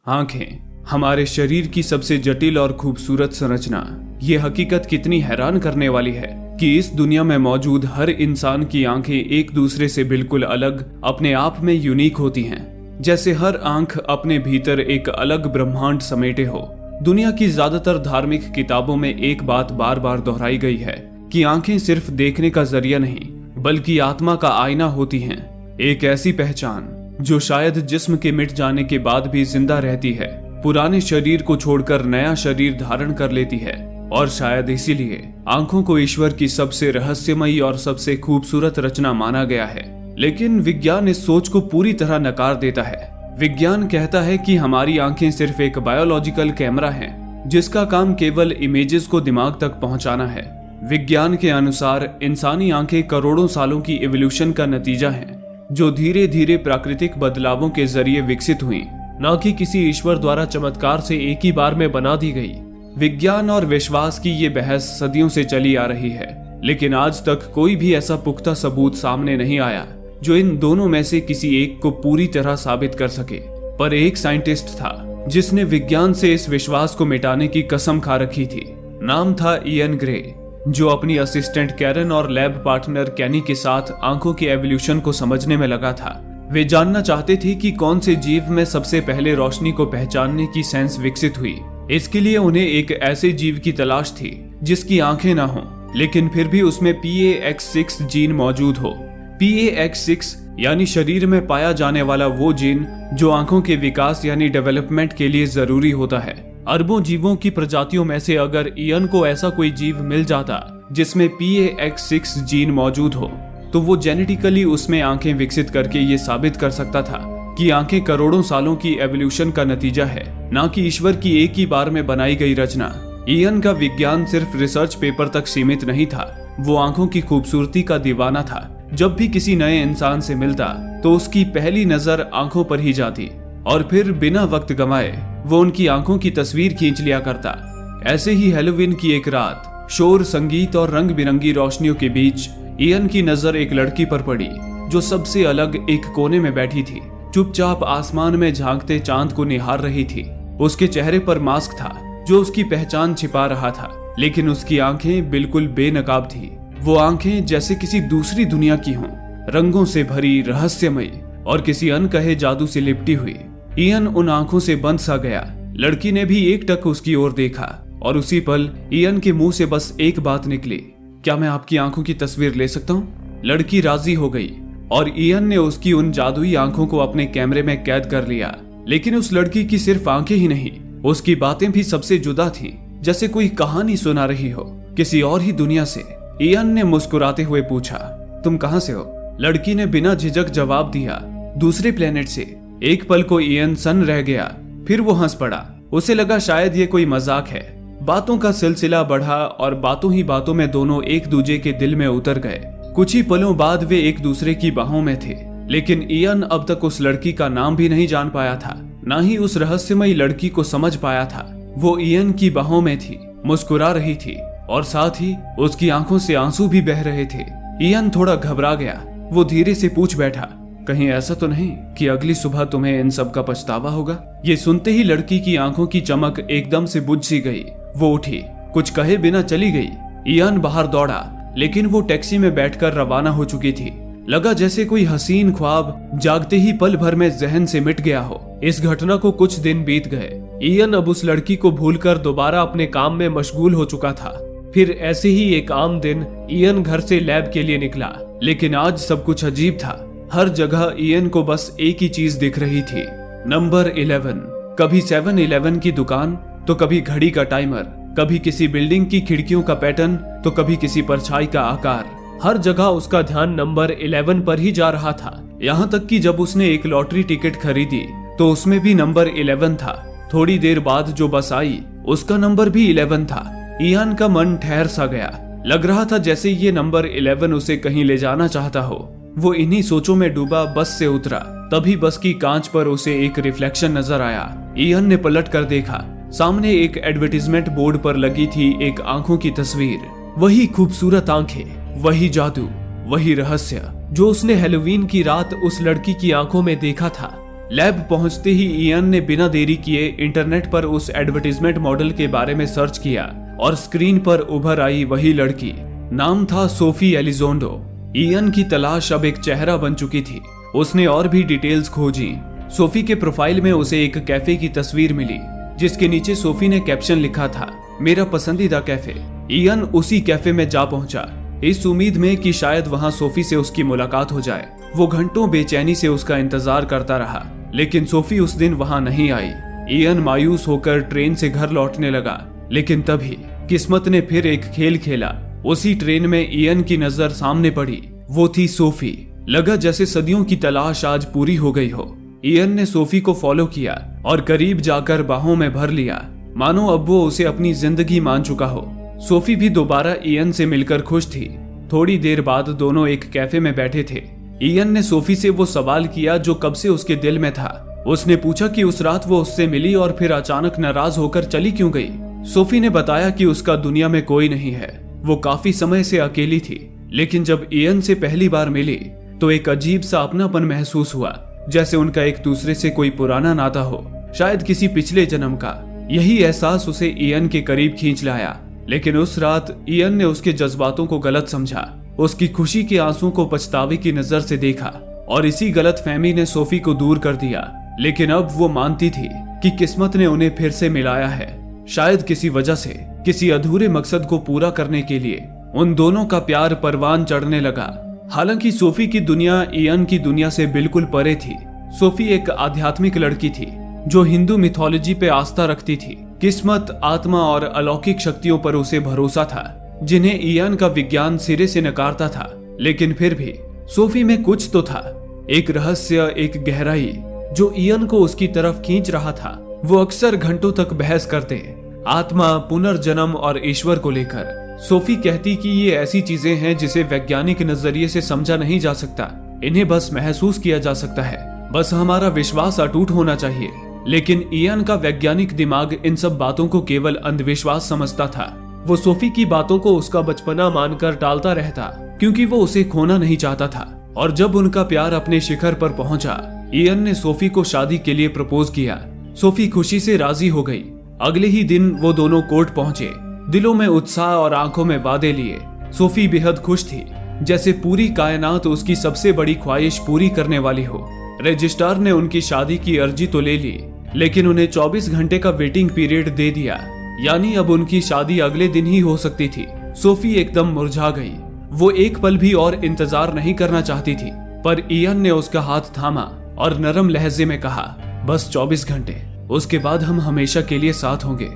आंखें हमारे शरीर की सबसे जटिल और खूबसूरत संरचना। ये हकीकत कितनी हैरान करने वाली है कि इस दुनिया में मौजूद हर इंसान की आंखें एक दूसरे से बिल्कुल अलग, अपने आप में यूनिक होती हैं। जैसे हर आंख अपने भीतर एक अलग ब्रह्मांड समेटे हो। दुनिया की ज्यादातर धार्मिक किताबों में एक बात बार बार दोहराई गई है कि आंखें सिर्फ देखने का जरिया नहीं, बल्कि आत्मा का आईना होती हैं। एक ऐसी पहचान जो शायद जिस्म के मिट जाने के बाद भी जिंदा रहती है, पुराने शरीर को छोड़कर नया शरीर धारण कर लेती है। और शायद इसीलिए आंखों को ईश्वर की सबसे रहस्यमयी और सबसे खूबसूरत रचना माना गया है। लेकिन विज्ञान इस सोच को पूरी तरह नकार देता है। विज्ञान कहता है कि हमारी आंखें सिर्फ एक बायोलॉजिकल कैमरा है जिसका काम केवल इमेजेस को दिमाग तक पहुंचाना है। विज्ञान के अनुसार इंसानी आंखें करोड़ों सालों की इवोल्यूशन का नतीजा है, जो धीरे धीरे प्राकृतिक बदलावों के जरिए विकसित हुई, न कि किसी ईश्वर द्वारा चमत्कार से एक ही बार में बना दी गई। विज्ञान और विश्वास की ये बहस सदियों से चली आ रही है, लेकिन आज तक कोई भी ऐसा पुख्ता सबूत सामने नहीं आया जो इन दोनों में से किसी एक को पूरी तरह साबित कर सके। पर एक साइंटिस्ट था जिसने विज्ञान से इस विश्वास को मिटाने की कसम खा रखी थी। नाम था इयन ग्रे, जो अपनी असिस्टेंट कैरन और लैब पार्टनर कैनी के साथ आंखों के एवोल्यूशन को समझने में लगा था। वे जानना चाहते थे कि कौन से जीव में सबसे पहले रोशनी को पहचानने की सेंस विकसित हुई। इसके लिए उन्हें एक ऐसे जीव की तलाश थी जिसकी आंखें ना हों, लेकिन फिर भी उसमें PAX6 जीन मौजूद हो। PAX6 यानी शरीर में पाया जाने वाला वो जीन जो आंखों के विकास यानी डेवलपमेंट के लिए जरूरी होता है। अरबों जीवों की प्रजातियों में से अगर इयन को ऐसा कोई जीव मिल जाता जिसमें PAX6 जीन मौजूद हो, तो वो जेनेटिकली उसमें आंखें विकसित करके ये साबित कर सकता था कि आंखें करोड़ों सालों की एवोल्यूशन का नतीजा है, न कि ईश्वर की एक ही बार में बनाई गई रचना। इयन का विज्ञान सिर्फ रिसर्च पेपर तक सीमित नहीं था, वो आंखों की खूबसूरती का दीवाना था। जब भी किसी नए इंसान से मिलता तो उसकी पहली नजर आंखों पर ही जाती और फिर बिना वक्त गंवाए वो उनकी आंखों की तस्वीर खींच लिया करता। ऐसे ही हैलोवीन की एक रात, शोर, संगीत और रंग बिरंगी रोशनियों के बीच इयन की नजर एक लड़की पर पड़ी जो सबसे अलग एक कोने में बैठी थी, चुपचाप आसमान में झांकते चांद को निहार रही थी। उसके चेहरे पर मास्क था जो उसकी पहचान छिपा रहा था, लेकिन उसकी आंखें बिल्कुल बेनकाब थी। वो आंखें जैसे किसी दूसरी दुनिया की हों, रंगों से भरी, रहस्यमयी और किसी अनकहे जादू से लिपटी हुई। इयन उन आंखों से बंद सा गया। लड़की ने भी एक टक उसकी ओर देखा और उसी पल इयन के मुंह से बस एक बात निकली, क्या मैं आपकी आंखों की तस्वीर ले सकता हूँ? लड़की राजी हो गई और इयन ने उसकी उन जादुई आंखों को अपने कैमरे में कैद कर लिया। लेकिन उस लड़की की सिर्फ आंखें ही नहीं, उसकी बातें भी सबसे जुदा थीं, जैसे कोई कहानी सुना रही हो किसी और ही दुनिया से। इयन ने मुस्कुराते हुए पूछा, तुम कहां से हो? लड़की ने बिना झिझक जवाब दिया, दूसरे प्लेनेट से। एक पल को इयन सन्न रह गया, फिर वो हंस पड़ा। उसे लगा शायद ये कोई मजाक है। बातों का सिलसिला बढ़ा और बातों ही बातों में दोनों एक दूसरे के दिल में उतर गए। कुछ ही पलों बाद वे एक दूसरे की बाहों में थे, लेकिन इयन अब तक उस लड़की का नाम भी नहीं जान पाया था, न ही उस रहस्यमयी लड़की को समझ पाया था। वो इयन की बाहों में थी, मुस्कुरा रही थी और साथ ही उसकी आंखों से आंसू भी बह रहे थे। इयन थोड़ा घबरा गया। वो धीरे से पूछ बैठा, कहीं ऐसा तो नहीं कि अगली सुबह तुम्हें इन सब का पछतावा होगा? ये सुनते ही लड़की की आंखों की चमक एकदम से बुझ सी गई। वो उठी, कुछ कहे बिना चली गई। इयन बाहर दौड़ा, लेकिन वो टैक्सी में बैठकर रवाना हो चुकी थी। लगा जैसे कोई हसीन ख्वाब जागते ही पल भर में जहन से मिट गया हो। इस घटना को कुछ दिन बीत गए। इयन अब उस लड़की को भूलकर दोबारा अपने काम में मशगूल हो चुका था। फिर ऐसे ही एक आम दिन इयन घर से लैब के लिए निकला, लेकिन आज सब कुछ अजीब था। हर जगह इयन को बस एक ही चीज दिख रही थी, नंबर 11। कभी 7-Eleven की दुकान, तो कभी घड़ी का टाइमर, कभी किसी बिल्डिंग की खिड़कियों का पैटर्न, तो कभी किसी परछाई का आकार। हर जगह उसका ध्यान नंबर 11 पर ही जा रहा था। यहाँ तक कि जब उसने एक लॉटरी टिकट खरीदी तो उसमें भी नंबर 11 था। थोड़ी देर बाद जो बस आई उसका नंबर भी 11 था। इयन का मन ठहर सा गया। लग रहा था जैसे ये नंबर 11 उसे कहीं ले जाना चाहता हो। वो इन्हीं सोचों में डूबा बस से उतरा। तभी बस की कांच पर उसे एक रिफ्लेक्शन नजर आया। इयन ने पलट कर देखा। सामने एक एडवर्टीजमेंट बोर्ड पर लगी थी एक आंखों की तस्वीर। वही खूबसूरत आंखें, वही जादू, वही रहस्य जो उसने हैलोवीन की रात उस लड़की की आंखों में देखा था। लैब पहुंचते ही इयन ने बिना देरी किए इंटरनेट पर उस एडवर्टाइजमेंट मॉडल के बारे में सर्च किया और स्क्रीन पर उभर आई वही लड़की। नाम था सोफी एलिजोंडो। इयन की तलाश अब एक चेहरा बन चुकी थी। उसने और भी डिटेल्स खोजी। सोफी के प्रोफाइल में उसे एक कैफे की तस्वीर मिली जिसके नीचे सोफी ने कैप्शन लिखा था, मेरा पसंदीदा कैफे। इयन उसी कैफे में जा पहुंचा, इस उम्मीद में कि शायद वहां सोफी से उसकी मुलाकात हो जाए। वो घंटों बेचैनी से उसका इंतजार करता रहा, लेकिन सोफी उस दिन वहां नहीं आई। इयन मायूस होकर ट्रेन से घर लौटने लगा, लेकिन तभी किस्मत ने फिर एक खेल खेला। उसी ट्रेन में इयन की नजर सामने पड़ी। वो थी सोफी। लगा जैसे सदियों की तलाश आज पूरी हो गई हो। इयन ने सोफी को फॉलो किया और करीब जाकर बाहों में भर लिया, मानो अब वो उसे अपनी जिंदगी मान चुका हो। सोफी भी दोबारा इयन से मिलकर खुश थी। थोड़ी देर बाद दोनों एक कैफे में बैठे थे। इयन ने सोफी से वो सवाल किया जो कब से उसके दिल में था। उसने पूछा कि उस रात वो उससे मिली और फिर अचानक नाराज होकर चली क्यों गई। सोफी ने बताया कि उसका दुनिया में कोई नहीं है, वो काफी समय से अकेली थी, लेकिन जब इयन से पहली बार मिली तो एक अजीब सा अपनापन महसूस हुआ, जैसे उनका एक दूसरे से कोई पुराना नाता हो, शायद किसी पिछले जन्म का। यही एहसास उसे इयन के करीब खींच लाया। लेकिन उस रात इयन ने उसके जज्बातों को गलत समझा, उसकी खुशी के आंसू को पछतावे की नजर से देखा और इसी गलतफहमी ने सोफी को दूर कर दिया। लेकिन अब वो मानती थी कि किस्मत ने उन्हें फिर से मिलाया है, शायद किसी वजह से, किसी अधूरे मकसद को पूरा करने के लिए। उन दोनों का प्यार परवान चढ़ने लगा। हालांकि सोफी की दुनिया इयन की दुनिया से बिल्कुल परे थी। सोफी एक आध्यात्मिक लड़की थी जो हिंदू मिथोलॉजी पे आस्था रखती थी। किस्मत, आत्मा और अलौकिक शक्तियों पर उसे भरोसा था, जिन्हें इयन का विज्ञान सिरे से नकारता था। लेकिन फिर भी सोफी में कुछ तो था, एक रहस्य, एक गहराई जो इयन को उसकी तरफ खींच रहा था। वो अक्सर घंटों तक बहस करते, आत्मा, पुनर्जन्म और ईश्वर को लेकर। सोफी कहती कि ये ऐसी चीजें हैं जिसे वैज्ञानिक नजरिए से समझा नहीं जा सकता, इन्हें बस महसूस किया जा सकता है, बस हमारा विश्वास अटूट होना चाहिए। लेकिन इयन का वैज्ञानिक दिमाग इन सब बातों को केवल अंधविश्वास समझता था। वो सोफी की बातों को उसका बचपना मानकर टालता रहता, क्योंकि वो उसे खोना नहीं चाहता था। और जब उनका प्यार अपने शिखर पर पहुंचा, इयन ने सोफी को शादी के लिए प्रपोज किया। सोफी खुशी से राजी हो गई। अगले ही दिन वो दोनों कोर्ट पहुंचे, दिलों में उत्साह और आंखों में वादे लिए। सोफी बेहद खुश थी, जैसे पूरी कायनात उसकी सबसे बड़ी ख्वाहिश पूरी करने वाली हो। रजिस्ट्रार ने उनकी शादी की अर्जी तो ले ली, लेकिन उन्हें 24 घंटे का वेटिंग पीरियड दे दिया, यानी अब उनकी शादी अगले दिन ही हो सकती थी। सोफी एकदम मुरझा गई। वो एक पल भी और इंतजार नहीं करना चाहती थी, पर इयन ने उसका हाथ थामा और नरम लहजे में कहा, बस 24 घंटे, उसके बाद हम हमेशा के लिए साथ होंगे।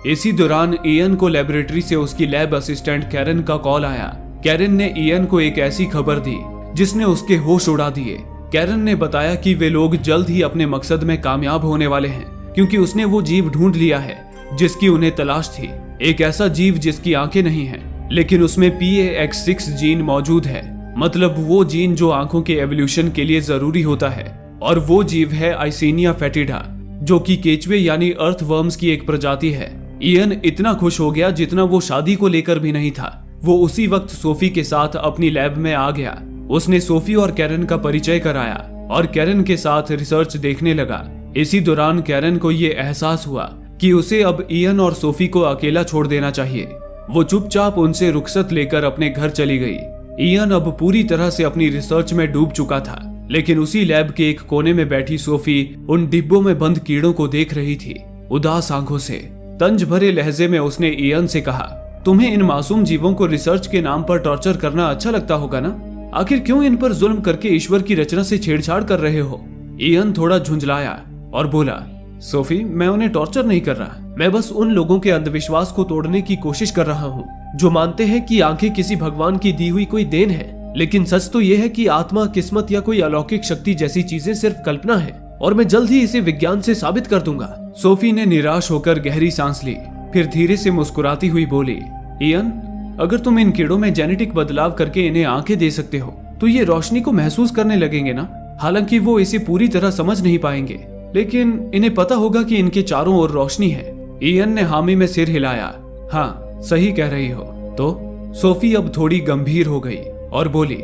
इसी दौरान इयन को लेबोरेटरी से उसकी लैब असिस्टेंट कैरन का कॉल आया। कैरन ने इयन को एक ऐसी खबर दी जिसने उसके होश उड़ा दिए। कैरन ने बताया कि वे लोग जल्द ही अपने मकसद में कामयाब होने वाले हैं, क्योंकि उसने वो जीव ढूंढ लिया है जिसकी उन्हें तलाश थी। एक ऐसा जीव जिसकी आंखें नहीं हैं, लेकिन उसमें PAX6 जीन मौजूद है, मतलब वो जीन जो आंखों के एवोल्यूशन के लिए जरूरी होता है। और वो जीव है आइसेनिया फेटिडा, जो कि केचुए यानी अर्थवर्म्स की एक प्रजाति है। इयन इतना खुश हो गया जितना वो शादी को लेकर भी नहीं था। वो उसी वक्त सोफी के साथ अपनी लैब में आ गया। उसने सोफी और कैरन का परिचय कराया और कैरन के साथ रिसर्च देखने लगा। इसी दौरान कैरन को ये एहसास हुआ कि उसे अब इयन और सोफी को अकेला छोड़ देना चाहिए। वो चुपचाप उनसे रुखसत लेकर अपने घर चली गई। इयन अब पूरी तरह से अपनी रिसर्च में डूब चुका था, लेकिन उसी लैब के एक कोने में बैठी सोफी उन डिब्बों में बंद कीड़ों को देख रही थी, उदास आंखों से। तंज भरे लहजे में उसने इयन से कहा, तुम्हें इन मासूम जीवों को रिसर्च के नाम पर टॉर्चर करना अच्छा लगता होगा ना? आखिर क्यों इन पर जुल्म करके ईश्वर की रचना से छेड़छाड़ कर रहे हो? इयन थोड़ा झुंझलाया और बोला, सोफी, मैं उन्हें टॉर्चर नहीं कर रहा, मैं बस उन लोगों के अंधविश्वास को तोड़ने की कोशिश कर रहा हूँ जो मानते हैं कि आंखें किसी भगवान की दी हुई कोई देन है। लेकिन सच तो यह है कि आत्मा, किस्मत या कोई अलौकिक शक्ति जैसी चीजें सिर्फ कल्पना है, और मैं जल्द ही इसे विज्ञान से साबित कर दूंगा। सोफी ने निराश होकर गहरी सांस ली, फिर धीरे से मुस्कुराती हुई बोली, इयन, अगर तुम इन कीड़ों में जेनेटिक बदलाव करके इन्हें आंखें दे सकते हो तो ये रोशनी को महसूस करने लगेंगे ना। हालांकि वो इसे पूरी तरह समझ नहीं पाएंगे, लेकिन इन्हें पता होगा कि इनके चारों ओर रोशनी है। इयन ने हामी में सिर हिलाया। हाँ, सही कह रही हो। तो सोफी अब थोड़ी गंभीर हो गई और बोली,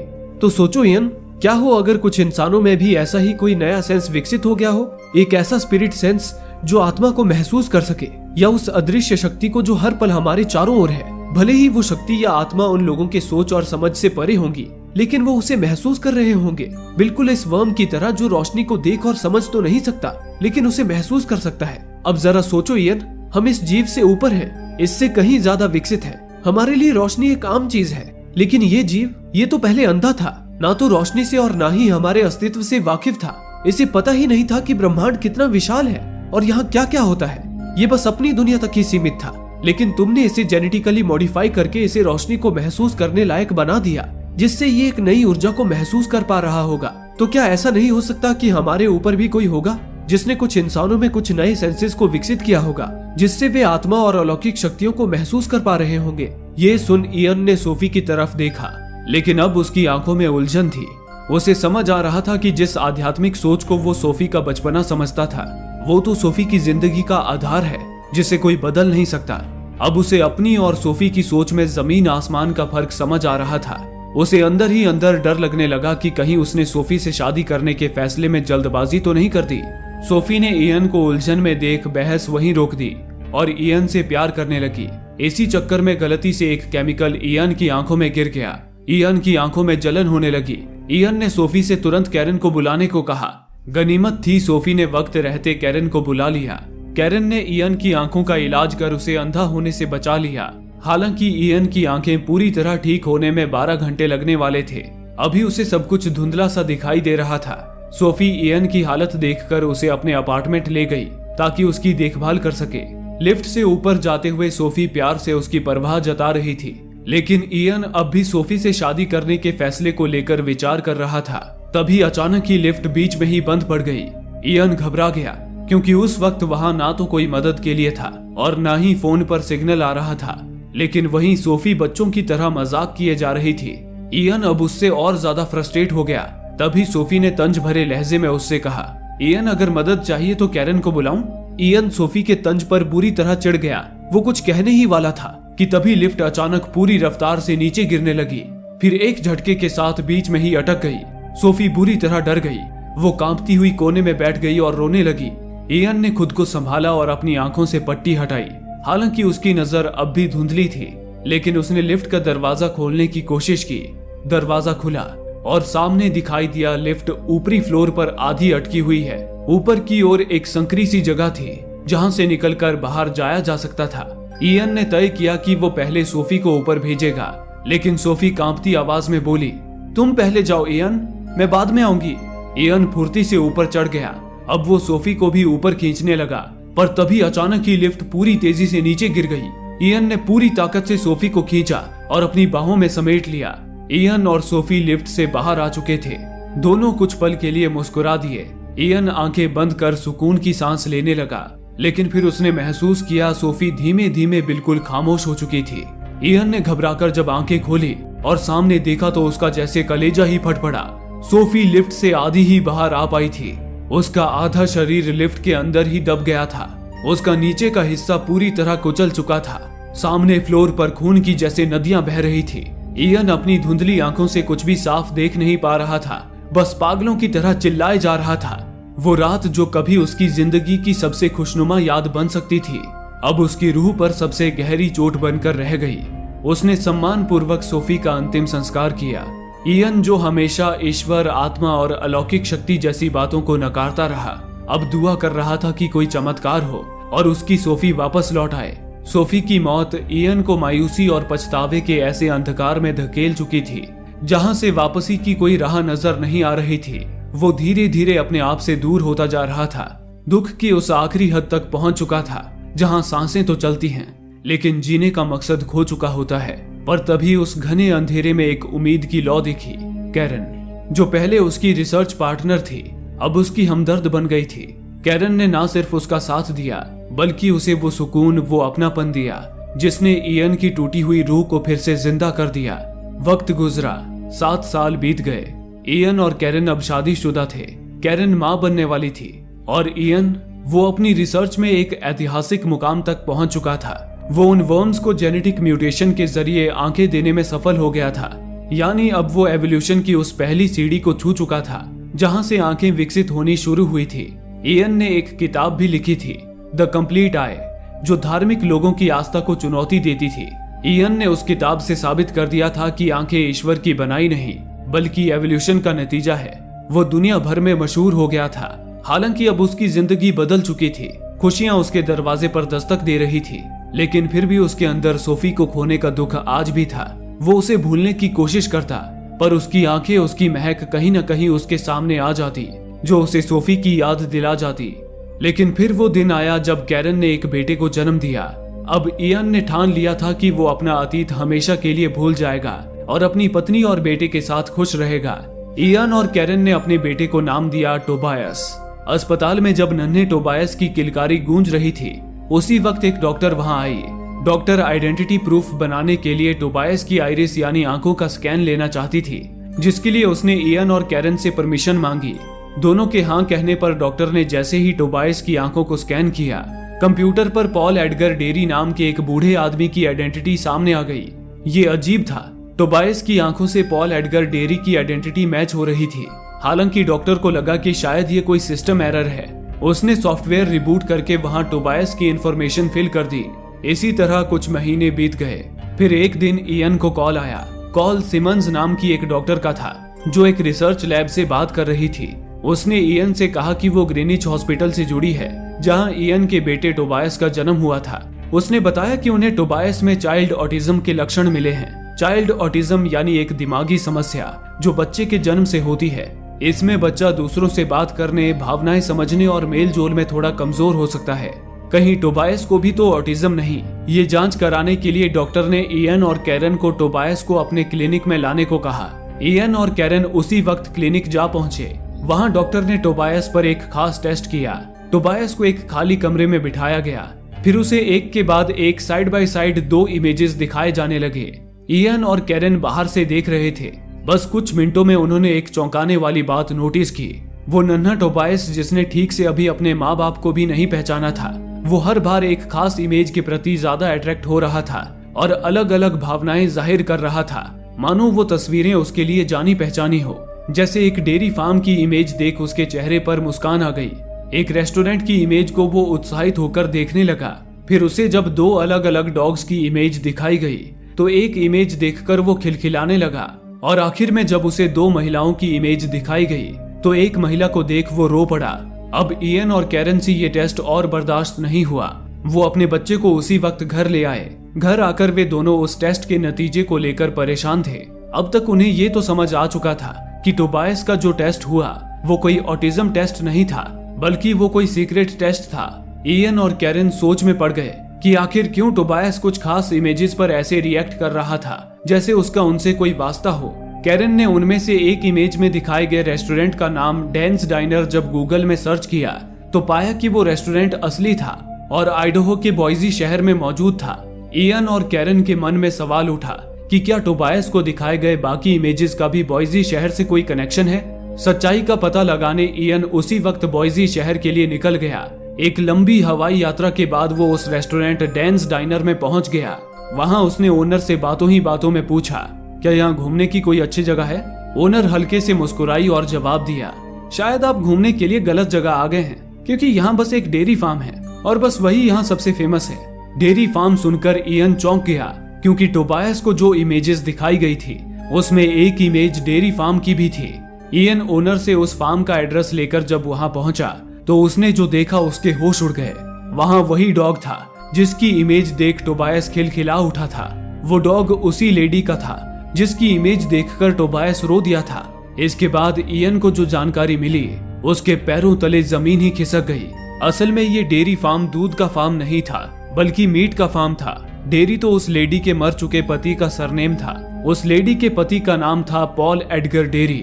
तो सोचो इयन, क्या हो अगर कुछ इंसानों में भी ऐसा ही कोई नया सेंस विकसित हो गया हो, एक ऐसा स्पिरिट सेंस जो आत्मा को महसूस कर सके, या उस अदृश्य शक्ति को जो हर पल हमारे चारों ओर है। भले ही वो शक्ति या आत्मा उन लोगों के सोच और समझ से परे होंगी, लेकिन वो उसे महसूस कर रहे होंगे, बिल्कुल इस वर्म की तरह जो रोशनी को देख और समझ तो नहीं सकता, लेकिन उसे महसूस कर सकता है। अब जरा सोचो इयन, हम इस जीव से ऊपर हैं, इससे कहीं ज्यादा विकसित है। हमारे लिए रोशनी एक आम चीज है, लेकिन ये जीव, ये तो पहले अंधा था, ना तो रोशनी से और ना ही हमारे अस्तित्व से वाकिफ था। इसे पता ही नहीं था कि ब्रह्मांड कितना विशाल है और यहाँ क्या क्या होता है। ये बस अपनी दुनिया तक ही सीमित था, लेकिन तुमने इसे जेनेटिकली मॉडिफाई करके इसे रोशनी को महसूस करने लायक बना दिया, जिससे ये एक नई ऊर्जा को महसूस कर पा रहा होगा। तो क्या ऐसा नहीं हो सकता कि हमारे ऊपर भी कोई होगा जिसने कुछ इंसानों में कुछ नए सेंसेस को विकसित किया होगा, जिससे वे आत्मा और अलौकिक शक्तियों को महसूस कर पा रहे होंगे। ये सुन इयन ने सोफी की तरफ देखा, लेकिन अब उसकी आंखों में उलझन थी। उसे समझ आ रहा था कि जिस आध्यात्मिक सोच को वो सोफी का बचपना समझता था, वो तो सोफी की जिंदगी का आधार है, जिसे कोई बदल नहीं सकता। अब उसे अपनी और सोफी की सोच में जमीन आसमान का फर्क समझ आ रहा था। उसे अंदर ही अंदर डर लगने लगा कि कहीं उसने सोफी से शादी करने के फैसले में जल्दबाजी तो नहीं कर दी। सोफी ने इयन को उलझन में देख बहस वहीं रोक दी और इयन से प्यार करने लगी। इसी चक्कर में गलती से एक केमिकल इयन की आंखों में गिर गया। इयन की आंखों में जलन होने लगी। इयन ने सोफी से तुरंत कैरन को बुलाने को कहा। गनीमत थी सोफी ने वक्त रहते कैरन को बुला लिया। कैरन ने इयन की आंखों का इलाज कर उसे अंधा होने से बचा लिया। हालांकि इयन की आंखें पूरी तरह ठीक होने में 12 घंटे लगने वाले थे। अभी उसे सब कुछ धुंधला सा दिखाई दे रहा था। सोफी इयन की हालत देखकर उसे अपने अपार्टमेंट ले गई ताकि उसकी देखभाल कर सके। लिफ्ट से ऊपर जाते हुए सोफी प्यार से उसकी परवाह जता रही थी, लेकिन इयन अब भी सोफी से शादी करने के फैसले को लेकर विचार कर रहा था। तभी अचानक ही लिफ्ट बीच में ही बंद पड़ गई। इयन घबरा गया, क्योंकि उस वक्त वहां ना तो कोई मदद के लिए था और ना ही फोन पर सिग्नल आ रहा था, लेकिन वहीं सोफी बच्चों की तरह मजाक किए जा रही थी। इयन अब उससे और ज्यादा फ्रस्ट्रेट हो गया। तभी सोफी ने तंज भरे लहजे में उससे कहा, इयन अगर मदद चाहिए तो कैरन को बुलाऊं? इयन सोफी के तंज पर बुरी तरह चिढ़ गया। वो कुछ कहने ही वाला था कि तभी लिफ्ट अचानक पूरी रफ्तार से नीचे गिरने लगी, फिर एक झटके के साथ बीच में ही अटक गई। सोफी बुरी तरह डर गई। वो कांपती हुई कोने में बैठ गई और रोने लगी। इयन ने खुद को संभाला और अपनी आंखों से पट्टी हटाई। हालांकि उसकी नजर अब भी धुंधली थी, लेकिन उसने लिफ्ट का दरवाजा खोलने की कोशिश की। दरवाजा खुला और सामने दिखाई दिया लिफ्ट ऊपरी फ्लोर पर आधी अटकी हुई है। ऊपर की ओर एक संकरी सी जगह थी जहां से निकलकर बाहर जाया जा सकता था। इयन ने तय किया कि वो पहले सोफी को ऊपर भेजेगा, लेकिन सोफी कांपती आवाज में बोली, तुम पहले जाओ इयन, मैं बाद में आऊंगी। इयन फुर्ती से ऊपर चढ़ गया। अब वो सोफी को भी ऊपर खींचने लगा, पर तभी अचानक ही लिफ्ट पूरी तेजी से नीचे गिर गई। इयन ने पूरी ताकत से सोफी को खींचा और अपनी बाहों में समेट लिया। इयन और सोफी लिफ्ट से बाहर आ चुके थे। दोनों कुछ पल के लिए मुस्कुरा दिए। इयन आंखें बंद कर सुकून की सांस लेने लगा, लेकिन फिर उसने महसूस किया सोफी धीमे धीमे बिल्कुल खामोश हो चुकी थी। इयन ने घबराकर जब आंखें खोली और सामने देखा तो उसका जैसे कलेजा ही फट पड़ा। सोफी लिफ्ट से आधी ही बाहर आ पाई थी। उसका आधा शरीर लिफ्ट के अंदर ही दब गया था। उसका नीचे का हिस्सा पूरी तरह कुचल चुका था। सामने फ्लोर पर खून की जैसे नदियां बह रही थी। इयन अपनी धुंधली आंखों से कुछ भी साफ देख नहीं पा रहा था, बस पागलों की तरह चिल्लाए जा रहा था। वो रात जो कभी उसकी जिंदगी की सबसे खुशनुमा याद बन सकती थी, अब उसकी रूह पर सबसे गहरी चोट बनकर रह गई। उसने सम्मान पूर्वक सोफी का अंतिम संस्कार किया। इयन जो हमेशा ईश्वर, आत्मा और अलौकिक शक्ति जैसी बातों को नकारता रहा, अब दुआ कर रहा था कि कोई चमत्कार हो और उसकी सोफी वापस लौट आए। सोफी की मौत इयन को मायूसी और पछतावे के ऐसे अंधकार में धकेल चुकी थी जहां से वापसी की कोई राह नजर नहीं आ रही थी। वो धीरे धीरे अपने आप से दूर होता जा रहा था। दुख की उस आखिरी हद तक पहुंच चुका था जहां सांसें तो चलती हैं, लेकिन जीने का मकसद खो चुका होता है। पर तभी उस घने अंधेरे में एक उम्मीद की लौ दिखी। कैरन, जो पहले उसकी रिसर्च पार्टनर थी, अब उसकी हमदर्द बन गई थी। कैरन ने ना सिर्फ उसका साथ दिया, बल्कि उसे वो सुकून, वो अपनापन दिया जिसने इयन की टूटी हुई रूह को फिर से जिंदा कर दिया। वक्त गुजरा, 7 साल बीत गए। इयन और कैरन अब शादीशुदा थे। कैरन मां बनने वाली थी और इयन, वो अपनी रिसर्च में एक ऐतिहासिक मुकाम तक पहुंच चुका था। वो उन वर्म्स को जेनेटिक म्यूटेशन के जरिए आंखें देने में सफल हो गया था यानी अब वो एवोल्यूशन की उस पहली सीढ़ी को छू चुका था जहां से आंखें विकसित होनी शुरू हुई थी। इयन ने एक किताब भी लिखी थी, द कंप्लीट आई, जो धार्मिक लोगों की आस्था को चुनौती देती थी। इयन ने उस किताब से साबित कर दिया था कि आंखें ईश्वर की बनाई नहीं बल्कि एवोल्यूशन का नतीजा है। वो दुनिया भर में मशहूर हो गया था। हालांकि अब उसकी जिंदगी बदल चुकी थी, खुशियां उसके दरवाजे पर दस्तक दे रही थी, लेकिन फिर भी उसके अंदर सोफी को खोने का दुख आज भी था। वो उसे भूलने की कोशिश करता, पर उसकी आंखें, उसकी महक कहीं न कहीं उसके सामने आ जाती, जो उसे सोफी की याद दिला जाती। लेकिन फिर वो दिन आया जब कैरन ने एक बेटे को जन्म दिया। अब इयन ने ठान लिया था कि वो अपना अतीत हमेशा के लिए भूल जाएगा और अपनी पत्नी और बेटे के साथ खुश रहेगा। इयन और कैरन ने अपने बेटे को नाम दिया टोबायस। अस्पताल में जब नन्हे टोबायस की किलकारी गूंज रही थी, उसी वक्त एक डॉक्टर वहां आई। डॉक्टर आइडेंटिटी प्रूफ बनाने के लिए टोबायस की आइरिस यानी आंखों का स्कैन लेना चाहती थी, जिसके लिए उसने इयन और कैरन से परमिशन मांगी। दोनों के हाँ कहने पर डॉक्टर ने जैसे ही टोबायस की आंखों को स्कैन किया, कंप्यूटर पर पॉल एडगर डेरी नाम के एक बूढ़े आदमी की आइडेंटिटी सामने आ गई। ये अजीब था, टोबायस की आंखों से पॉल एडगर डेरी की आइडेंटिटी मैच हो रही थी। हालांकि डॉक्टर को लगा कि शायद ये कोई सिस्टम एरर है। उसने सॉफ्टवेयर रिबूट करके वहां टोबायस की इंफॉर्मेशन फिल कर दी। इसी तरह कुछ महीने बीत गए। फिर एक दिन इयन को कॉल आया। कॉल सिमंस नाम की एक डॉक्टर का था, जो एक रिसर्च लैब से बात कर रही थी। उसने इयन से कहा कि वो ग्रीनिच हॉस्पिटल से जुड़ी है, जहां इयन के बेटे टोबायस का जन्म हुआ था। उसने बताया कि उन्हें टोबायस में चाइल्ड ऑटिज्म के लक्षण मिले हैं। चाइल्ड ऑटिज्म यानी एक दिमागी समस्या जो बच्चे के जन्म से होती है। इसमें बच्चा दूसरों से बात करने, भावनाएं समझने और मेल जोल में थोड़ा कमजोर हो सकता है। कहीं टोबायस को भी तो ऑटिज्म नहीं? ये जांच कराने के लिए डॉक्टर ने इयन और कैरन को टोबायस को अपने क्लिनिक में लाने को कहा। इयन और कैरन उसी वक्त क्लिनिक जा पहुंचे। वहां डॉक्टर ने टोबायस पर एक खास टेस्ट किया। टोबायस को एक खाली कमरे में बिठाया गया। फिर उसे एक के बाद एक साइड बाय साइड 2 इमेजेस दिखाए जाने लगे। इयन और कैरन बाहर से देख रहे थे। बस कुछ मिनटों में उन्होंने एक चौंकाने वाली बात नोटिस की। वो नन्हा टोबायस, जिसने ठीक से अभी अपने माँ बाप को भी नहीं पहचाना था, वो हर बार एक खास इमेज के प्रति ज्यादा अट्रैक्ट हो रहा था और अलग अलग भावनाएं जाहिर कर रहा था, मानो वो तस्वीरें उसके लिए जानी पहचानी हो। जैसे एक डेयरी फार्म की इमेज देख उसके चेहरे पर मुस्कान आ गई। एक रेस्टोरेंट की इमेज को वो उत्साहित होकर देखने लगा। फिर उसे जब 2 अलग अलग डॉग्स की इमेज दिखाई गई तो एक इमेज देखकर वो खिलखिलाने लगा। और आखिर में जब उसे 2 महिलाओं की इमेज दिखाई गई तो एक महिला को देख वो रो पड़ा। अब इयन और कैरन से ये टेस्ट और बर्दाश्त नहीं हुआ। वो अपने बच्चे को उसी वक्त घर ले आए। घर आकर वे दोनों उस टेस्ट के नतीजे को लेकर परेशान थे। अब तक उन्हें ये तो समझ आ चुका था कि टोबायस का जो टेस्ट हुआ वो कोई ऑटिज्म टेस्ट नहीं था, बल्कि वो कोई सीक्रेट टेस्ट था। इयन और कैरन सोच में पड़ गए कि आखिर क्यों टोबायस कुछ खास इमेजेस पर ऐसे रिएक्ट कर रहा था जैसे उसका उनसे कोई वास्ता हो। कैरन ने उनमें से एक इमेज में दिखाए गए रेस्टोरेंट का नाम डैन्स डाइनर जब गूगल में सर्च किया तो पाया कि वो रेस्टोरेंट असली था और आइडाहो के बॉइजी शहर में मौजूद था। इयन और कैरन के मन में सवाल उठा कि क्या टोबायस को दिखाए गए बाकी इमेजेस का भी बॉइजी शहर से कोई कनेक्शन है। सच्चाई का पता लगाने इयन उसी वक्त बॉइजी शहर के लिए निकल गया। एक लंबी हवाई यात्रा के बाद वो उस रेस्टोरेंट डैन्स डाइनर में पहुंच गया। वहां उसने ओनर से बातों ही बातों में पूछा, क्या यहाँ घूमने की कोई अच्छी जगह है? ओनर हल्के से मुस्कुराई और जवाब दिया, शायद आप घूमने के लिए गलत जगह आ गए हैं, क्योंकि यहाँ बस एक डेयरी फार्म है और बस वही यहाँ सबसे फेमस है। डेयरी फार्म सुनकर इयन चौंक गया, क्योंकि टोबायस को जो इमेजेस दिखाई गई थी उसमें एक इमेज डेयरी फार्म की भी थी। इयन ओनर से उस फार्म का एड्रेस लेकर जब वहां पहुंचा तो उसने जो देखा उसके होश उड़ गए। वहां वही डॉग था जिसकी इमेज देख टोबायस खिलखिला उठा था। वो डॉग उसी लेडी का था जिसकी इमेज देखकर टोबायस रो दिया था। इसके बाद इयन को जो जानकारी मिली उसके पैरों तले जमीन ही खिसक गई। असल में ये डेयरी फार्म दूध का फार्म नहीं था, बल्कि मीट का फार्म था। डेयरी तो उस लेडी के मर चुके पति का सरनेम था। उस लेडी के पति का नाम था Paul Edgar dairy.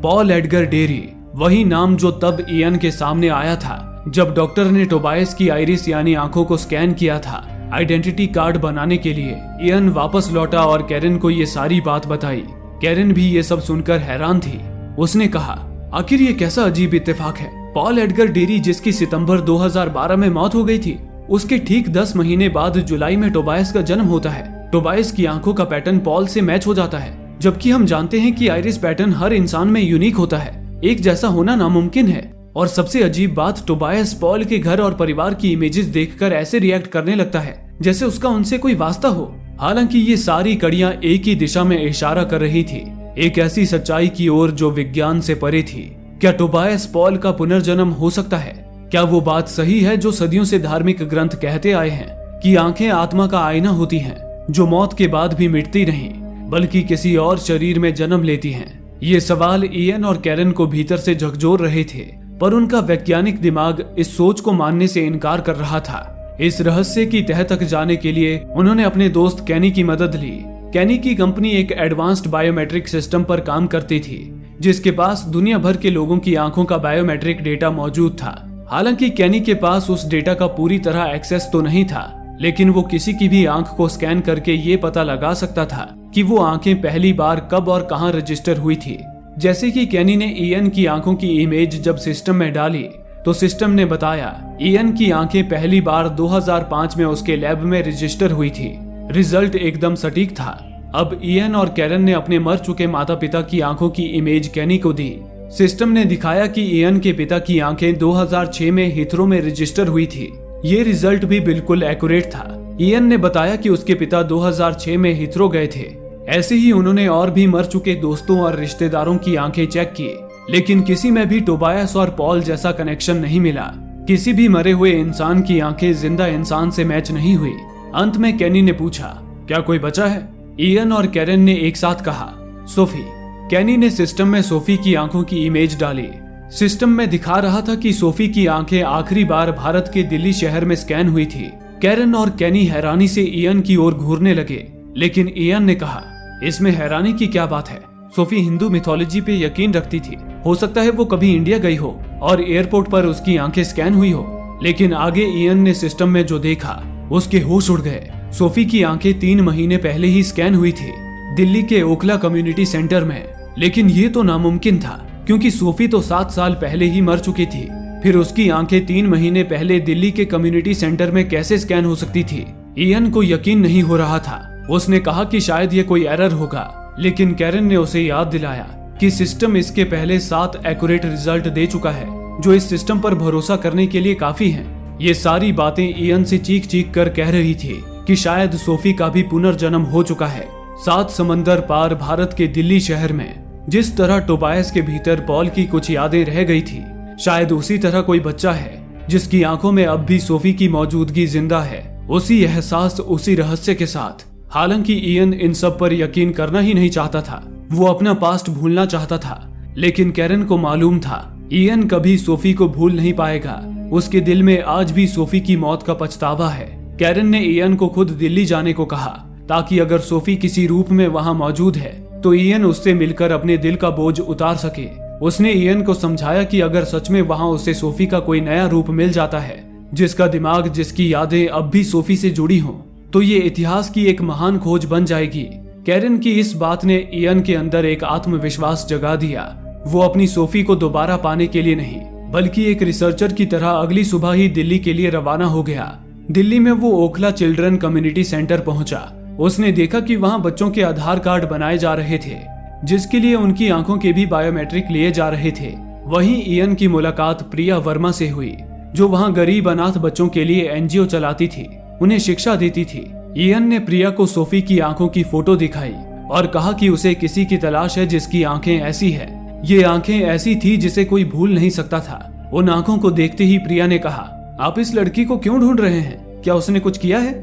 Paul Edgar dairy, वही नाम जो तब इयन के सामने आया था जब डॉक्टर ने टोबायस की आइरिस यानी आंखों को स्कैन किया था आइडेंटिटी कार्ड बनाने के लिए। इयन वापस लौटा और कैरन को ये सारी बात बताई। कैरन भी ये सब सुनकर हैरान थी। उसने कहा, आखिर ये कैसा अजीब इत्तेफाक है। पॉल एडगर डेरी, जिसकी सितंबर 2012 में मौत हो गई थी, उसके ठीक 10 महीने बाद जुलाई में टोबायस का जन्म होता है। टोबायस की आंखों का पैटर्न पॉल से मैच हो जाता है, जबकि हम जानते हैं कि आइरिस पैटर्न हर इंसान में यूनिक होता है। एक जैसा होना नामुमकिन है। और सबसे अजीब बात, टोबायस पॉल के घर और परिवार की इमेजेस देखकर ऐसे रिएक्ट करने लगता है जैसे उसका उनसे कोई वास्ता हो। हालांकि ये सारी कड़ियां एक ही दिशा में इशारा कर रही थी, एक ऐसी सच्चाई की ओर जो विज्ञान से परे थी। क्या टोबायस पॉल का पुनर्जन्म हो सकता है? क्या वो बात सही है जो सदियों से धार्मिक ग्रंथ कहते आए हैं कि आंखें आत्मा का आईना होती हैं, जो मौत के बाद भी मिटती नहीं बल्कि किसी और शरीर में जन्म लेती हैं? ये सवाल इयन और कैरन को भीतर से झकझोर रहे थे, पर उनका वैज्ञानिक दिमाग इस सोच को मानने से इनकार कर रहा था। इस रहस्य की तह तक जाने के लिए उन्होंने अपने दोस्त कैनी की मदद ली। कैनी की कंपनी एक एडवांस्ड बायोमेट्रिक सिस्टम पर काम करती थी, जिसके पास दुनिया भर के लोगों की आंखों का बायोमेट्रिक डेटा मौजूद था। हालांकि कैनी के पास उस डेटा का पूरी तरह एक्सेस तो नहीं था, लेकिन वो किसी की भी आंख को स्कैन करके ये पता लगा सकता था कि वो आंखें पहली बार कब और कहां रजिस्टर हुई थी। जैसे कि कैनी ने इयन की आंखों की इमेज जब सिस्टम में डाली तो सिस्टम ने बताया इयन की आंखें पहली बार 2005 में उसके लैब में रजिस्टर हुई थी। रिजल्ट एकदम सटीक था। अब इयन और कैरन ने अपने मर चुके माता पिता की आंखों की इमेज कैनी को दी। सिस्टम ने दिखाया कि इयन के पिता की आंखें 2006 में हिथरो में रजिस्टर हुई थी। ये रिजल्ट भी बिल्कुल एक्यूरेट था। इयन ने बताया कि उसके पिता 2006 में हिथरो गए थे। ऐसे ही उन्होंने और भी मर चुके दोस्तों और रिश्तेदारों की आंखें चेक की, लेकिन किसी में भी टोबायस और पॉल जैसा कनेक्शन नहीं मिला। किसी भी मरे हुए इंसान की आंखें जिंदा इंसान से मैच नहीं हुई। अंत में कैनी ने पूछा, क्या कोई बचा है? इयन और कैरन ने एक साथ कहा, सोफी। कैनी ने सिस्टम में सोफी की आंखों की इमेज डाली। सिस्टम में दिखा रहा था कि सोफी की आंखें आखिरी बार भारत के दिल्ली शहर में स्कैन हुई थी। कैरन और कैनी हैरानी से इयन की ओर घूरने लगे, लेकिन इयन ने कहा, इसमें हैरानी की क्या बात है? सोफी हिंदू मिथोलॉजी पे यकीन रखती थी। हो सकता है वो कभी इंडिया गई हो और एयरपोर्ट पर उसकी आंखें स्कैन हुई हो। लेकिन आगे इयन ने सिस्टम में जो देखा उसके होश उड़ गए। सोफी की आंखें 3 महीने पहले ही स्कैन हुई थी, दिल्ली के ओखला कम्युनिटी सेंटर में। लेकिन ये तो नामुमकिन था, क्योंकि सोफी तो 7 साल पहले ही मर चुकी थी। फिर उसकी आंखें 3 महीने पहले दिल्ली के कम्युनिटी सेंटर में कैसे स्कैन हो सकती थी? इयन को यकीन नहीं हो रहा था। उसने कहा कि शायद ये कोई एरर होगा, लेकिन कैरन ने उसे याद दिलाया कि सिस्टम इसके पहले 7 एक्यूरेट रिजल्ट दे चुका है, जो इस सिस्टम पर भरोसा करने के लिए काफी हैं। ये सारी बातें इयन से चीख चीख कर कह रही थी कि शायद सोफी का भी पुनर्जन्म हो चुका है, 7 समंदर पार भारत के दिल्ली शहर में। जिस तरह टोबायस के भीतर पॉल की कुछ यादें रह गई थी, शायद उसी तरह कोई बच्चा है जिसकी आंखों में अब भी सोफी की मौजूदगी जिंदा है, उसी एहसास, उसी रहस्य के साथ। हालांकि इयन इन सब पर यकीन करना ही नहीं चाहता था। वो अपना पास्ट भूलना चाहता था, लेकिन कैरन को मालूम था इयन कभी सोफी को भूल नहीं पाएगा। उसके दिल में आज भी सोफी की मौत का पछतावा है। कैरन ने इयन को खुद दिल्ली जाने को कहा, ताकि अगर सोफी किसी रूप में वहां मौजूद है तो इयन उससे मिलकर अपने दिल का बोझ उतार सके। उसने इयन को समझाया कि अगर सच में वहां उसे सोफी का कोई नया रूप मिल जाता है, जिसका दिमाग, जिसकी यादें अब भी सोफी से जुड़ी हों, तो ये इतिहास की एक महान खोज बन जाएगी। कैरन की इस बात ने इयन के अंदर एक आत्मविश्वास जगा दिया। वो अपनी सोफी को दोबारा पाने के लिए नहीं, बल्कि एक रिसर्चर की तरह अगली सुबह ही दिल्ली के लिए रवाना हो गया। दिल्ली में वो ओखला चिल्ड्रन कम्युनिटी सेंटर पहुंचा। उसने देखा कि वहां बच्चों के आधार कार्ड बनाए जा रहे थे, जिसके लिए उनकी आंखों के भी बायोमेट्रिक लिए जा रहे थे। वहीं इयन की मुलाकात प्रिया वर्मा से हुई, जो वहां गरीब अनाथ बच्चों के लिए एनजीओ चलाती थी, उन्हें शिक्षा देती थी। इयन ने प्रिया को सोफी की आंखों की फोटो दिखाई और कहा कि उसे किसी की तलाश है जिसकी आंखें ऐसी है। ये आंखें ऐसी थी जिसे कोई भूल नहीं सकता था। उन आंखों को देखते ही प्रिया ने कहा, आप इस लड़की को क्यों ढूंढ रहे हैं? क्या उसने कुछ किया है?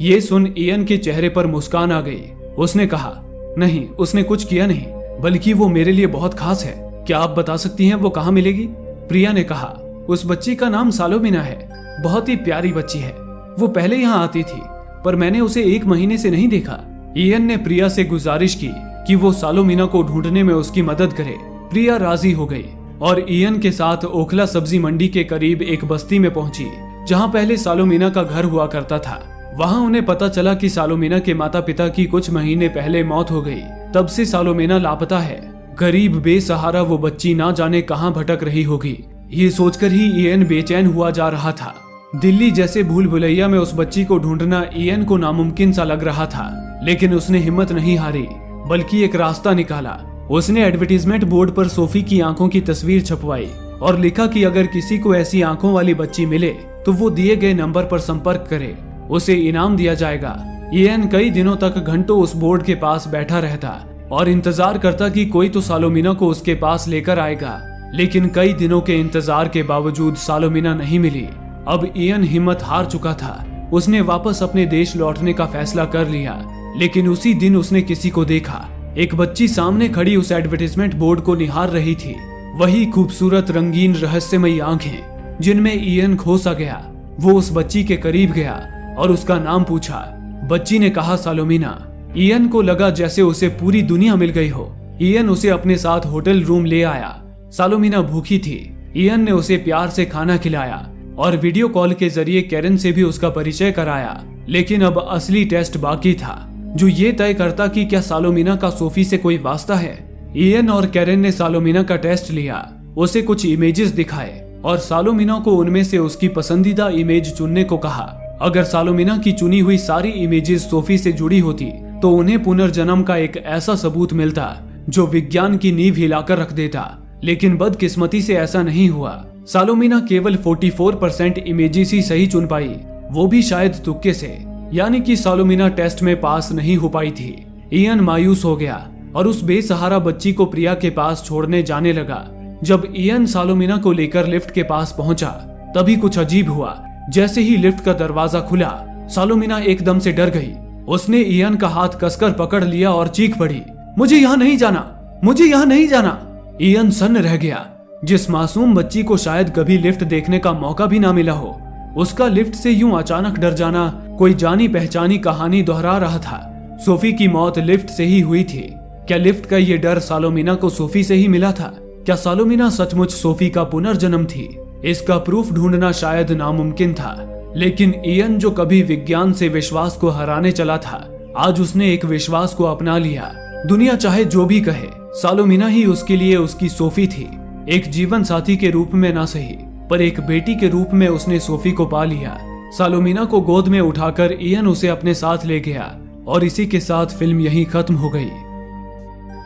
ये सुन इयन के चेहरे पर मुस्कान आ गई। उसने कहा, नहीं, उसने कुछ किया नहीं, बल्कि वो मेरे लिए बहुत खास है। क्या आप बता सकती हैं वो कहाँ मिलेगी? प्रिया ने कहा, उस बच्ची का नाम सालोमिना है। बहुत ही प्यारी बच्ची है। वो पहले यहाँ आती थी, पर मैंने उसे 1 महीने से नहीं देखा। इयन ने प्रिया से गुजारिश की कि वो सालोमिना को ढूंढने में उसकी मदद करे। प्रिया राजी हो गई और इयन के साथ ओखला सब्जी मंडी के करीब एक बस्ती में पहुंची, जहां पहले सालोमिना का घर हुआ करता था। वहां उन्हें पता चला कि सालोमिना के माता पिता की कुछ महीने पहले मौत हो गई। तब से सालोमिना लापता है। गरीब बेसहारा वो बच्ची ना जाने कहां भटक रही होगी। ये सोचकर ही इयन बेचैन हुआ जा रहा था। दिल्ली जैसे भूल भुलैया में उस बच्ची को ढूंढना इयन को नामुमकिन सा लग रहा था, लेकिन उसने हिम्मत नहीं हारी। बल्कि एक रास्ता निकाला। उसने एडवर्टीजमेंट बोर्ड पर सोफी की आंखों की तस्वीर छपवाई और लिखा कि अगर किसी को ऐसी आंखों वाली बच्ची मिले तो वो दिए गए नंबर पर संपर्क करे, उसे इनाम दिया जाएगा। इयन कई दिनों तक घंटों उस बोर्ड के पास बैठा रहता और इंतजार करता कि कोई तो सालोमिना को उसके पास लेकर आएगा, लेकिन कई दिनों के इंतजार के बावजूद सालोमिना नहीं मिली। अब इयन हिम्मत हार चुका था। उसने वापस अपने देश लौटने का फैसला कर लिया, लेकिन उसी दिन उसने किसी को देखा। एक बच्ची सामने खड़ी उस एडवर्टाइजमेंट बोर्ड को निहार रही थी। वही खूबसूरत, रंगीन, रहस्यमयी आंखें जिनमें इयन खो सा गया। वो उस बच्ची के करीब गया और उसका नाम पूछा। बच्ची ने कहा सालोमिना। इयन को लगा जैसे उसे पूरी दुनिया मिल गई हो। इयन उसे अपने साथ होटल रूम ले आया। सालोमिना भूखी थी। इयन ने उसे प्यार से खाना खिलाया और वीडियो कॉल के जरिए कैरन से भी उसका परिचय कराया। लेकिन अब असली टेस्ट बाकी था, जो ये तय करता कि क्या सालोमिना का सोफी से कोई वास्ता है। इयन और कैरन ने सालोमिना का टेस्ट लिया, उसे कुछ इमेजेस दिखाए और सालोमिना को उनमें से उसकी पसंदीदा इमेज चुनने को कहा। अगर सालोमिना की चुनी हुई सारी इमेजेस सोफी से जुड़ी होती तो उन्हें पुनर्जन्म का एक ऐसा सबूत मिलता जो विज्ञान की नींव हिलाकर रख देता। लेकिन बदकिस्मती से ऐसा नहीं हुआ। सालोमिना केवल 44% इमेजेस ही सही चुन पाई, वो भी शायद तुक्के से। यानी कि सालोमिना टेस्ट में पास नहीं हो पाई थी। इयन मायूस हो गया और उस बेसहारा बच्ची को प्रिया के पास छोड़ने जाने लगा। जब इयन सालोमिना को लेकर लिफ्ट के पास पहुंचा, तभी कुछ अजीब हुआ। जैसे ही लिफ्ट का दरवाजा खुला, सालोमिना एकदम से डर गई। उसने इयन का हाथ कसकर पकड़ लिया और चीख पड़ी, मुझे यहाँ नहीं जाना, मुझे यहाँ नहीं जाना। इयन सन्न रह गया। जिस मासूम बच्ची को शायद कभी लिफ्ट देखने का मौका भी ना मिला हो, उसका लिफ्ट से यूं अचानक डर जाना कोई जानी पहचानी कहानी दोहरा रहा था। सोफी की मौत लिफ्ट से ही हुई थी। क्या लिफ्ट का ये डर सालोमिना को सोफी से ही मिला था? क्या सालोमिना सचमुच सोफी का पुनर्जन्म थी? इसका प्रूफ ढूंढना शायद नामुमकिन था, लेकिन इयन जो कभी विज्ञान से विश्वास को हराने चला था, आज उसने एक विश्वास को अपना लिया। दुनिया चाहे जो भी कहे, सालोमिना ही उसके लिए उसकी सोफी थी। एक जीवन साथी के रूप में ना सही, पर एक बेटी के रूप में उसने सोफी को पा लिया। सालोमिना को गोद में उठाकर इयन उसे अपने साथ ले गया और इसी के साथ फिल्म यहीं खत्म हो गई।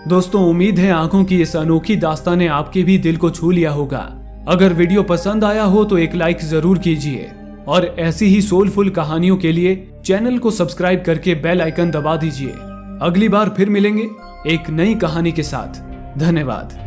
दोस्तों, उम्मीद है आंखों की इस अनोखी दास्तान ने आपके भी दिल को छू लिया होगा। अगर वीडियो पसंद आया हो तो एक लाइक जरूर कीजिए और ऐसी ही सोलफुल कहानियों के लिए चैनल को सब्सक्राइब करके बेल आइकन दबा दीजिए। अगली बार फिर मिलेंगे एक नई कहानी के साथ। धन्यवाद।